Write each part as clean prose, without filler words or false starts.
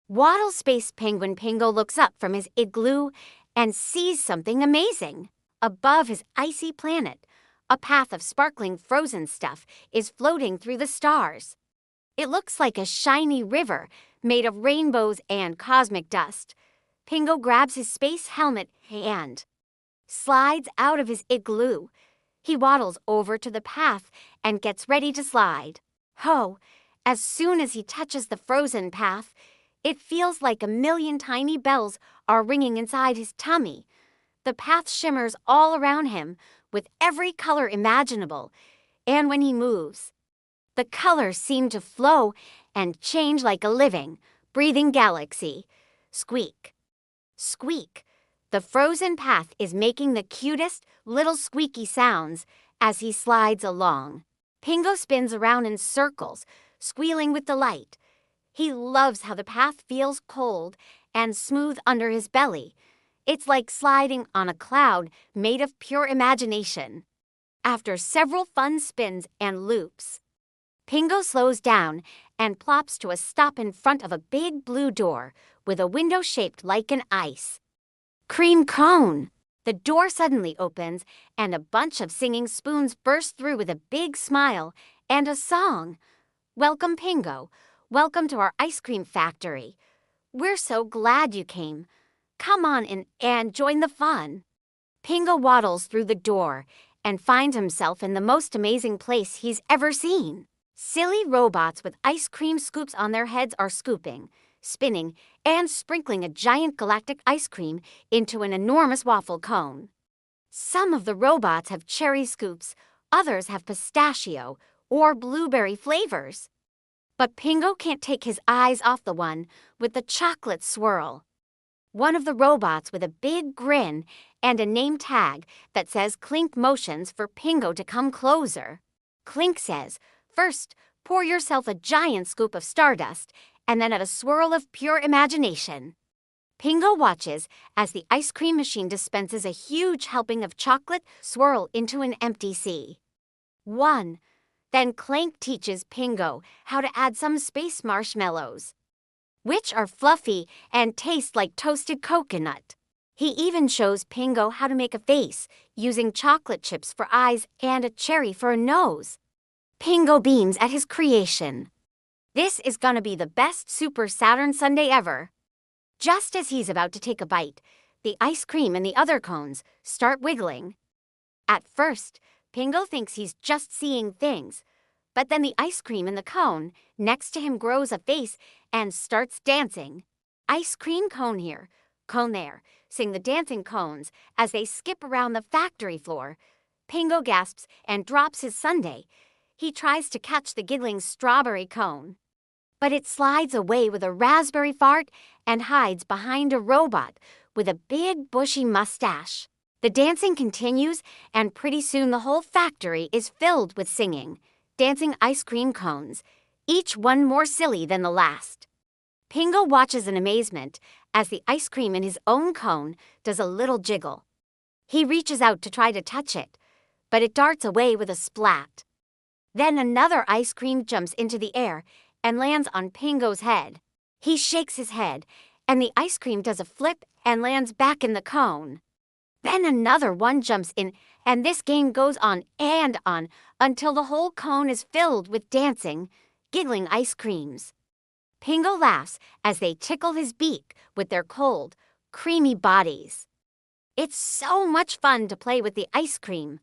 Waddle Space Penguin Pingo looks up from his igloo and sees something amazing. Above his icy planet, a path of sparkling frozen stuff is floating through the stars. It looks like a shiny river made of rainbows and cosmic dust. Pingo grabs his space helmet and slides out of his igloo. He waddles over to the path and gets ready to slide. Oh, as soon as he touches the frozen path, it feels like a million tiny bells are ringing inside his tummy. The path shimmers all around him with every color imaginable, and when he moves, the colors seem to flow and change like a living, breathing galaxy. Squeak, squeak. The frozen path is making the cutest little squeaky sounds as he slides along. Pingo spins around in circles, squealing with delight. He loves how the path feels cold and smooth under his belly. It's like sliding on a cloud made of pure imagination. After several fun spins and loops, Pingo slows down and plops to a stop in front of a big blue door with a window shaped like an ice cream cone. The door suddenly opens and a bunch of singing spoons burst through with a big smile and a song. Welcome, Pingo. Welcome to our ice cream factory. We're so glad you came. Come on in and join the fun. Pingo waddles through the door and finds himself in the most amazing place he's ever seen. Silly robots with ice cream scoops on their heads are scooping, spinning, and sprinkling a giant galactic ice cream into an enormous waffle cone. Some of the robots have cherry scoops, others have pistachio or blueberry flavors. But Pingo can't take his eyes off the one with the chocolate swirl. One of the robots with a big grin and a name tag that says Clink motions for Pingo to come closer. Clink says, first, pour yourself a giant scoop of stardust and then add a swirl of pure imagination. Pingo watches as the ice cream machine dispenses a huge helping of chocolate swirl into an empty sea. 1. Then Clank teaches Pingo how to add some space marshmallows, which are fluffy and taste like toasted coconut. He even shows Pingo how to make a face using chocolate chips for eyes and a cherry for a nose. Pingo beams at his creation. This is gonna be the best Super Saturn Sundae ever. Just as he's about to take a bite, the ice cream and the other cones start wiggling. At first, Pingo thinks he's just seeing things, but then the ice cream in the cone next to him grows a face and starts dancing. Ice cream cone here, cone there, sing the dancing cones as they skip around the factory floor. Pingo gasps and drops his sundae. He tries to catch the giggling strawberry cone, but it slides away with a raspberry fart and hides behind a robot with a big bushy mustache. The dancing continues, and pretty soon the whole factory is filled with singing, dancing ice cream cones, each one more silly than the last. Pingo watches in amazement as the ice cream in his own cone does a little jiggle. He reaches out to try to touch it, but it darts away with a splat. Then another ice cream jumps into the air and lands on Pingo's head. He shakes his head, and the ice cream does a flip and lands back in the cone. Then another one jumps in, and this game goes on and on until the whole cone is filled with dancing, giggling ice creams. Pingo laughs as they tickle his beak with their cold, creamy bodies. It's so much fun to play with the ice cream,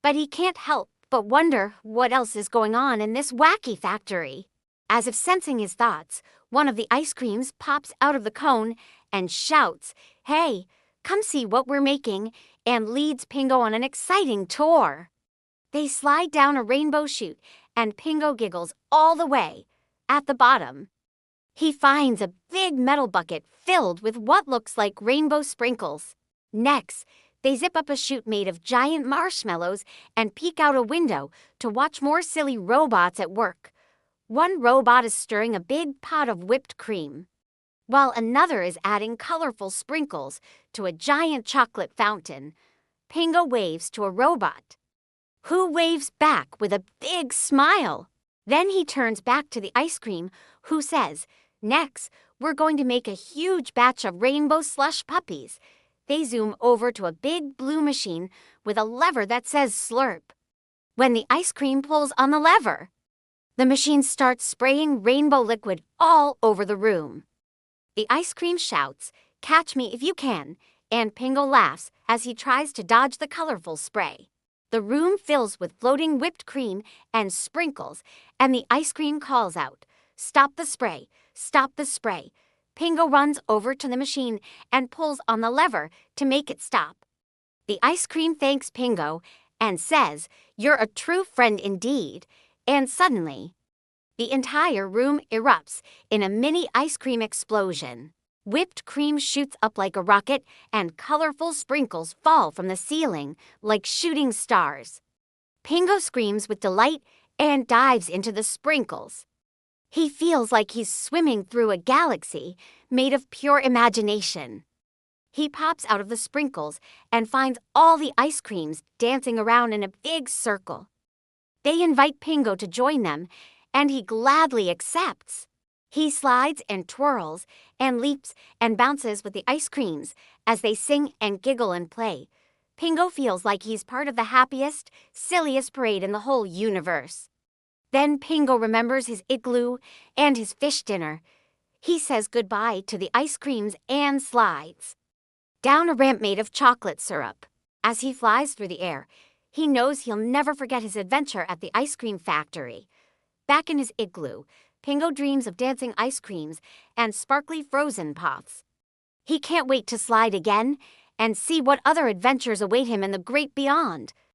but he can't help but wonder what else is going on in this wacky factory. As if sensing his thoughts, one of the ice creams pops out of the cone and shouts, "Hey, come see what we're making," and leads Pingo on an exciting tour. They slide down a rainbow chute, and Pingo giggles all the way. At the bottom, he finds a big metal bucket filled with what looks like rainbow sprinkles. Next, they zip up a chute made of giant marshmallows and peek out a window to watch more silly robots at work. One robot is stirring a big pot of whipped cream, while another is adding colorful sprinkles to a giant chocolate fountain. Pingo waves to a robot, who waves back with a big smile. Then he turns back to the ice cream, who says, "Next, we're going to make a huge batch of rainbow slush puppies. They zoom over to a big blue machine with a lever that says slurp. When the ice cream pulls on the lever, the machine starts spraying rainbow liquid all over the room. The ice cream shouts, "Catch me if you can," and Pingo laughs as he tries to dodge the colorful spray. The room fills with floating whipped cream and sprinkles, and the ice cream calls out, "Stop the spray! Stop the spray!" Pingo runs over to the machine and pulls on the lever to make it stop. The ice cream thanks Pingo and says, "You're a true friend indeed." And suddenly, the entire room erupts in a mini ice cream explosion. Whipped cream shoots up like a rocket, and colorful sprinkles fall from the ceiling like shooting stars. Pingo screams with delight and dives into the sprinkles. He feels like he's swimming through a galaxy made of pure imagination. He pops out of the sprinkles and finds all the ice creams dancing around in a big circle. They invite Pingo to join them, and he gladly accepts. He slides and twirls and leaps and bounces with the ice creams as they sing and giggle and play. Pingo feels like he's part of the happiest, silliest parade in the whole universe. Then Pingo remembers his igloo and his fish dinner. He says goodbye to the ice creams and slides down a ramp made of chocolate syrup. As he flies through the air, he knows he'll never forget his adventure at the ice cream factory. Back in his igloo, Pingo dreams of dancing ice creams and sparkly frozen pops. He can't wait to slide again and see what other adventures await him in the great beyond.